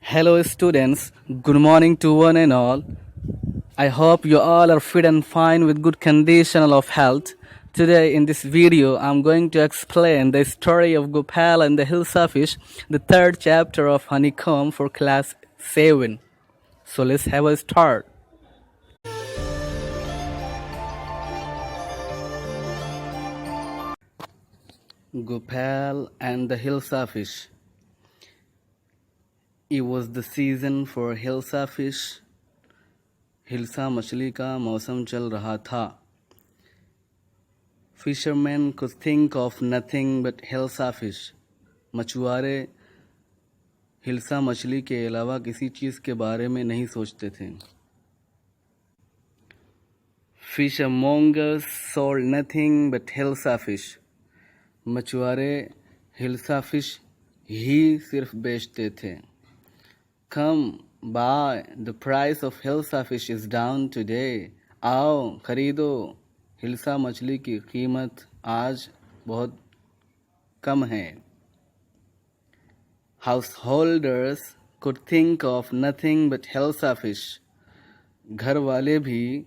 Hello, students. Good morning to one and all. I hope you all are fit and fine with good condition of health. Today, in this video, I'm going to explain the story of Gopal and the Hilsafish, the third chapter of Honeycomb for class 7. So let's have a start. Gopal and the Hilsafish. It was the season for Hilsafish. Hilsa मछली का मौसम चल रहा था. Fishermen could think of nothing but hilsa fish. मछुआरे हिल्सा मछली के अलावा किसी चीज़ के बारे में नहीं सोचते थे. Fishmongers sold nothing but hilsa fish. मछुआरे हिल्सा फिश ही सिर्फ बेचते थे. Come buy, the price of hilsa fish is down today. आओ खरीदो, हिल्सा मछली की कीमत आज बहुत कम है. Householders could think of nothing but hilsa fish. घर वाले भी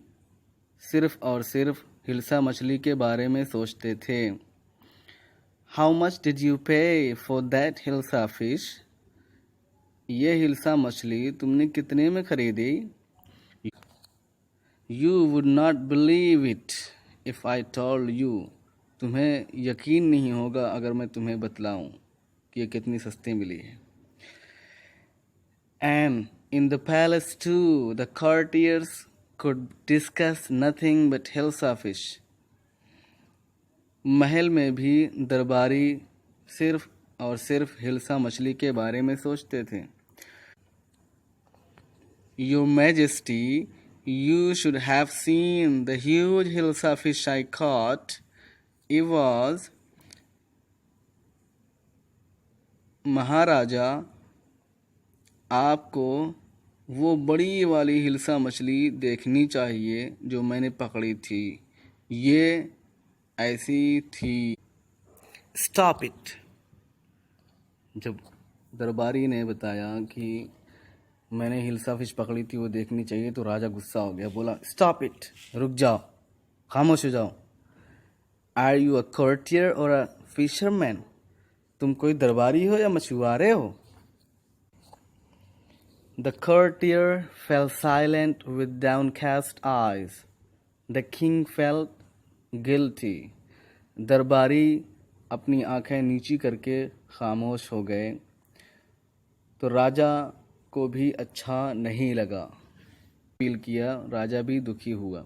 सिर्फ और सिर्फ हिल्सा मछली के बारे में सोचते थे. How much did you pay for that hilsa fish? ये हिल्सा मछली तुमने कितने में खरीदी? You would not believe it if I told you. तुम्हें यकीन नहीं होगा अगर मैं तुम्हें बतलाऊं कि ये कितनी सस्ती मिली है. And in the palace too, the courtiers could discuss nothing but hilsa fish. महल में भी दरबारी सिर्फ और सिर्फ हिल्सा मछली के बारे में सोचते थे. Your Majesty, you should have seen the huge hilsa fish I caught. It was महाराजा, आपको वो बड़ी वाली हिल्सा मछली देखनी चाहिए जो मैंने पकड़ी थी. ये ऐसी थी. Stop it. जब दरबारी ने बताया कि मैंने हिल्सा फिश पकड़ी थी वो देखनी चाहिए तो राजा गुस्सा हो गया. बोला स्टॉप इट, रुक जाओ, खामोश हो जाओ. आर यू अ courtier और अ फिशरमैन? तुम कोई दरबारी हो या मछुआरे हो? The courtier fell silent with downcast eyes. The king felt guilty. दरबारी अपनी आंखें नीची करके खामोश हो गए. तो राजा को भी अच्छा नहीं लगा. फील किया, राजा भी दुखी हुआ.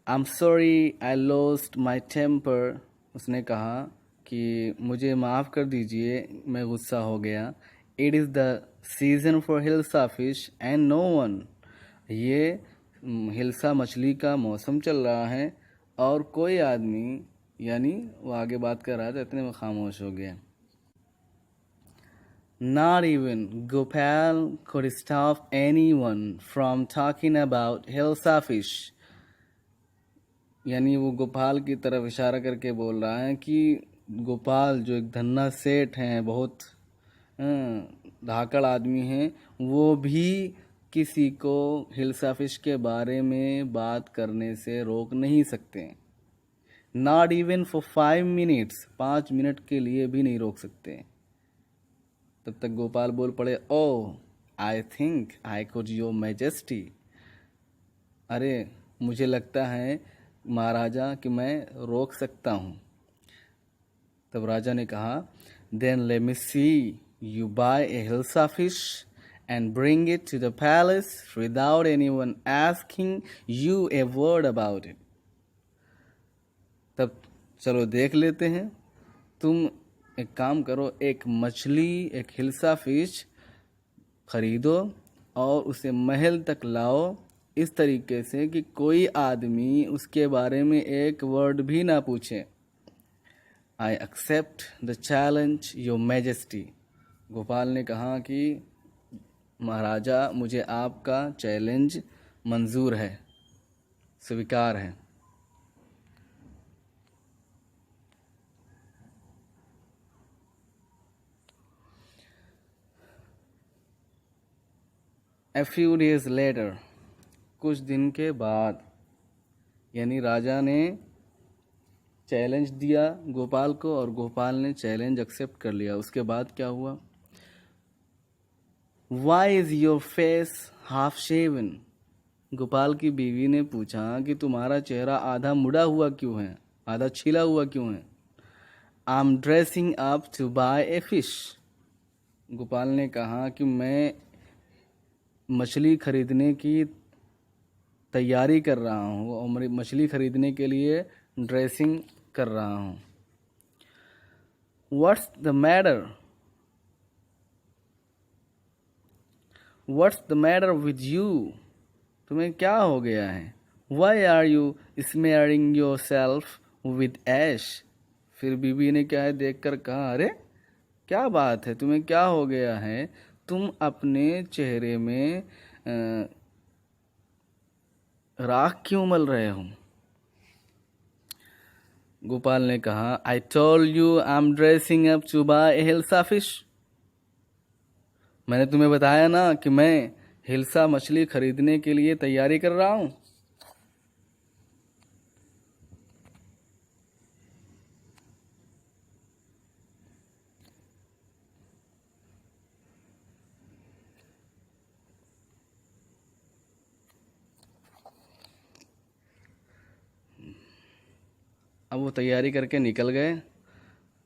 I'm sorry I lost my temper. उसने कहा कि मुझे माफ़ कर दीजिए, मैं गुस्सा हो गया. It is the season for hilsa fish and no one. ये हिल्सा मछली का मौसम चल रहा है और कोई आदमी, यानी वो आगे बात कर रहा था, इतने में खामोश हो गया. Not even Gopal could stop anyone from talking about hilsa fish. यानी वो गोपाल की तरफ इशारा करके बोल रहा है कि गोपाल जो एक धन्ना सेठ हैं, बहुत धाकड़ आदमी हैं, वो भी किसी को हिल्सा फिश के बारे में बात करने से रोक नहीं सकते. Not even for 5 minutes. 5 minute के लिए भी नहीं रोक सकते. तब तक गोपाल बोल पड़े, oh I think I could your majesty. अरे मुझे लगता है महाराजा कि मैं रोक सकता हूँ. तब राजा ने कहा, then let me see you buy a hilsa fish and bring it to the palace without anyone asking you a word about it. तब चलो देख लेते हैं. तुम एक काम करो, एक मछली, एक हिल्सा फिश खरीदो और उसे महल तक लाओ इस तरीके से कि कोई आदमी उसके बारे में एक वर्ड भी ना पूछे. I accept the challenge your majesty. Gopal ने कहा कि महाराजा, मुझे आपका चैलेंज मंजूर है, स्वीकार है. A few days later, कुछ दिन के बाद, यानी राजा ने चैलेंज दिया गोपाल को और गोपाल ने चैलेंज एक्सेप्ट कर लिया। उसके बाद क्या हुआ? Why is your face half shaven? Gopal की बीवी ने पूछा कि तुम्हारा चेहरा आधा मुड़ा हुआ क्यों है, आधा छिला हुआ क्यों है? I'm dressing up to buy a fish. Gopal ने कहा कि मैं मछली खरीदने की तैयारी कर रहा हूँ और मछली खरीदने के लिए ड्रेसिंग कर रहा हूँ। What's the matter? What's the matter with you? तुम्हें क्या हो गया है? Why are you smearing yourself with ash? फिर बीवी ने क्या है देखकर कहा, अरे क्या बात है, तुम्हें क्या हो गया है? तुम अपने चेहरे में राख क्यों मल रहे हो? गोपाल ने कहा, I told you I'm dressing up to buy a hilsa fish. मैंने तुम्हें बताया ना कि मैं हिल्सा मछली खरीदने के लिए तैयारी कर रहा हूं। अब वो तैयारी करके निकल गए।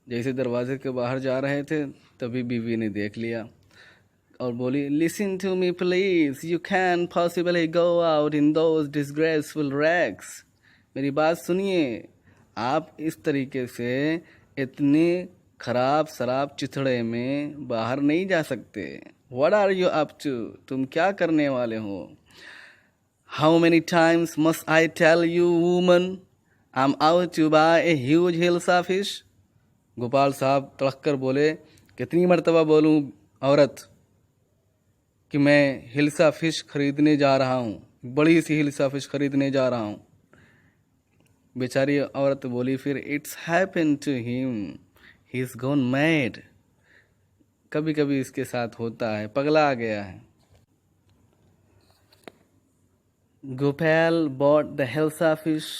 जैसे दरवाजे के बाहर जा रहे थे तभी बीवी ने देख लिया और बोली, listen to me please, you can possibly go out in those disgraceful rags. मेरी बात सुनिए, आप इस तरीके से इतने खराब शराब चिथड़े में बाहर नहीं जा सकते। What are you up to? तुम क्या करने वाले हो? How many times must I tell you woman, I am out to buy a huge hilsa fish. Gopal साहब तड़क कर बोले, कितनी मर्तबा बोलूं औरत कि मैं हिल्सा फिश खरीदने जा रहा हूँ, बड़ी सी हिल्सा फिश खरीदने जा रहा हूँ। बेचारी औरत बोली फिर, it's happen to him, he is gone mad. कभी कभी इसके साथ होता है, पगला आ गया है। Gopal bought the hilsa fish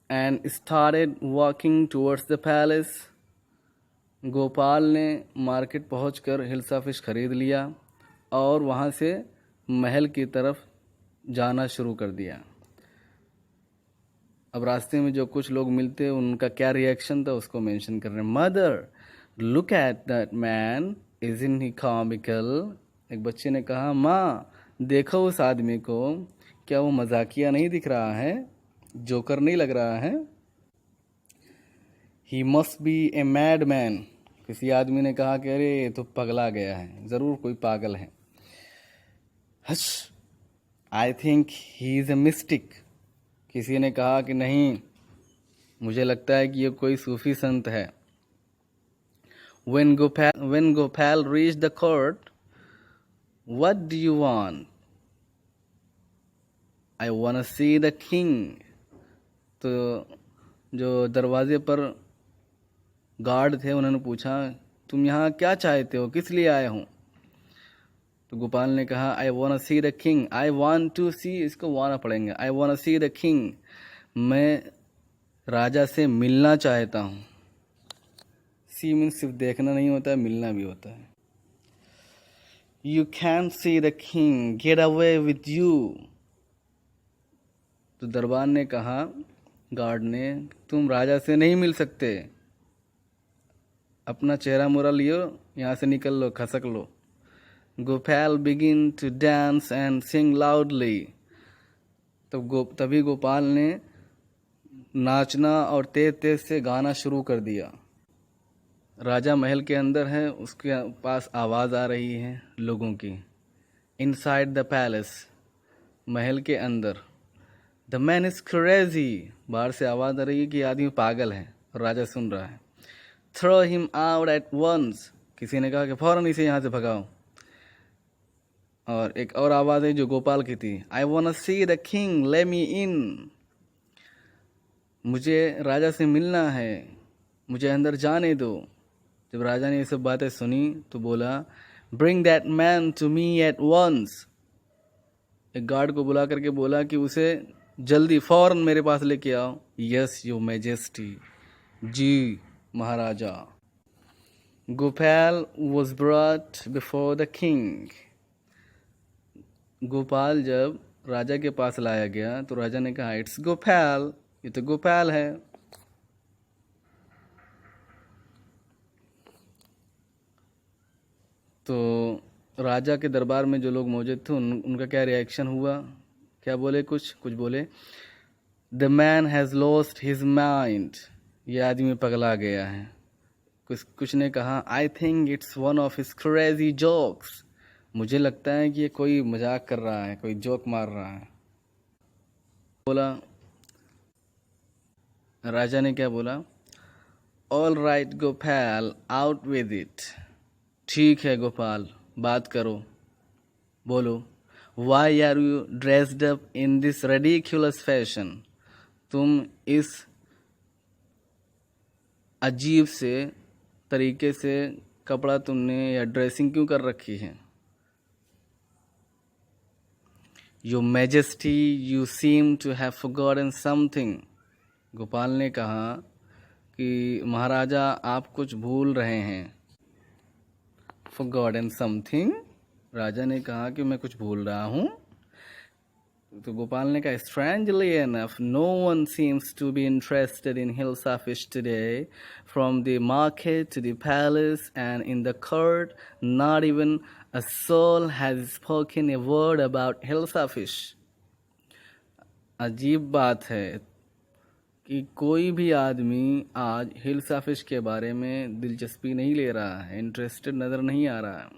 and started walking towards the palace. Gopal ने मार्केट पहुंचकर हिल्सा फिश खरीद लिया और वहाँ से महल की तरफ जाना शुरू कर दिया। अब रास्ते में जो कुछ लोग मिलते उनका क्या रिएक्शन था उसको मेंशन कर रहे हैं। Mother, look at that man, isn't he comical? एक बच्चे ने कहा, माँ देखो उस आदमी को, क्या वो मजाकिया नहीं दिख रहा है, जोकर नहीं लग रहा है? He must be a mad man. किसी आदमी ने कहा कि अरे ये तो पगला गया है, ज़रूर कोई पागल है। Hush, I think he is a mystic. किसी ने कहा कि नहीं, मुझे लगता है कि ये कोई सूफी संत है। When Gopal reached the court, what do you want? I want to see the king. तो जो दरवाजे पर गार्ड थे उन्होंने पूछा, तुम यहाँ क्या चाहते हो, किस लिए आए हो? तो गोपाल ने कहा, I want to see the king. I want to see, इसको वाना पड़ेंगे। I want to see the king, मैं राजा से मिलना चाहता हूँ। सी मीन्स सिर्फ देखना नहीं होता है, मिलना भी होता है। You can see the king, get away with you. तो दरबार ने कहा, गार्ड ने, तुम राजा से नहीं मिल सकते, अपना चेहरा मुरा लियो, यहाँ से निकल लो, खसक लो। Gopal begin to dance and sing loudly. तभी गोपाल ने नाचना और तेज तेज से गाना शुरू कर दिया। राजा महल के अंदर है, उसके पास आवाज़ आ रही है लोगों की। इनसाइड द पैलेस, महल के अंदर। द मैन इज क्रेजी, बाहर से आवाज़ आ रही है कि आदमी पागल है, और राजा सुन रहा है। Throw him out at once, किसी ने कहा कि फौरन इसे यहाँ से भगाओ। और एक और आवाज़ है जो गोपाल की थी, I want see the king, let me in. मुझे राजा से मिलना है, मुझे अंदर जाने दो। जब राजा ने ये सब बातें सुनी तो बोला, Bring that man to me at once. एक गार्ड को बुला करके बोला कि उसे जल्दी फौरन मेरे पास लेके आओ. Yes, your majesty. Ji Maharaja. Gopal was brought before the king. Gopal जब राजा के पास लाया गया तो राजा ने कहा, इट्स गोपाल, ये तो गोपाल है. तो राजा के दरबार में जो लोग मौजूद थे उनका क्या रिएक्शन हुआ, क्या बोले, कुछ बोले. The man has lost his mind, ये आदमी पगला गया है. कुछ ने कहा, I think it's one of his crazy jokes, मुझे लगता है कि ये कोई मजाक कर रहा है, कोई जोक मार रहा है. बोला, राजा ने क्या बोला, all right Gopal, out with it. ठीक है गोपाल, बात करो, बोलो. Why are you dressed up in this ridiculous fashion, तुम इस अजीब से तरीके से कपड़ा तुमने या ड्रेसिंग क्यों कर रखी है. Your majesty, you seem to have forgotten something. Gopal ने कहा कि महाराजा आप कुछ भूल रहे हैं. फॉरगॉटन समथिंग, राजा ने कहा कि मैं कुछ भूल रहा हूँ. तो गोपाल ने कहा, strangely enough, no one seems to be interested in Hilsa fish today. From the market to the palace and in the court, not even a soul has spoken a word about Hilsa fish. अजीब बात है कि कोई भी आदमी आज hilsa fish के बारे में दिलचस्पी नहीं ले रहा है, इंटरेस्टेड नज़र नहीं आ रहा है.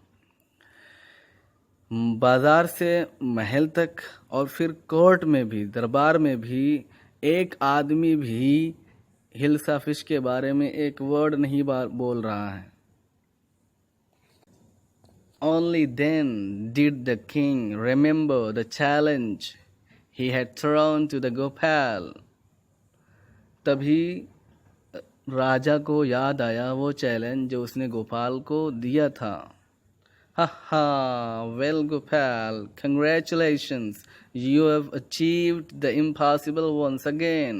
बाजार से महल तक और फिर कोर्ट में भी, दरबार में भी एक आदमी भी हिल्सा फिश के बारे में एक वर्ड नहीं बोल रहा है. Only then did the king remember the challenge he had thrown to the Gopal. तभी राजा को याद आया वो चैलेंज जो उसने गोपाल को दिया था. Ha ha, well Gopal, congratulations, you have achieved the impossible once again.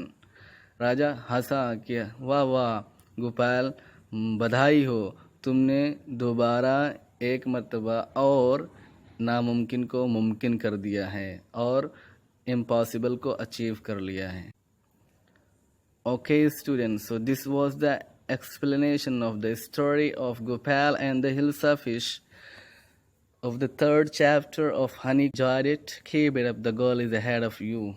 राजा हंसा कि वाह वाह गोपाल, बधाई हो, तुमने दोबारा एक मर्तबा और नामुमकिन को मुमकिन कर दिया है और इम्पॉसिबल को अचीव कर लिया है. Okay students, so this was the explanation of the story of Gopal and the Hilsa fish of the third chapter of Honey Enjoyed it. Keep it up, the goal is ahead of you.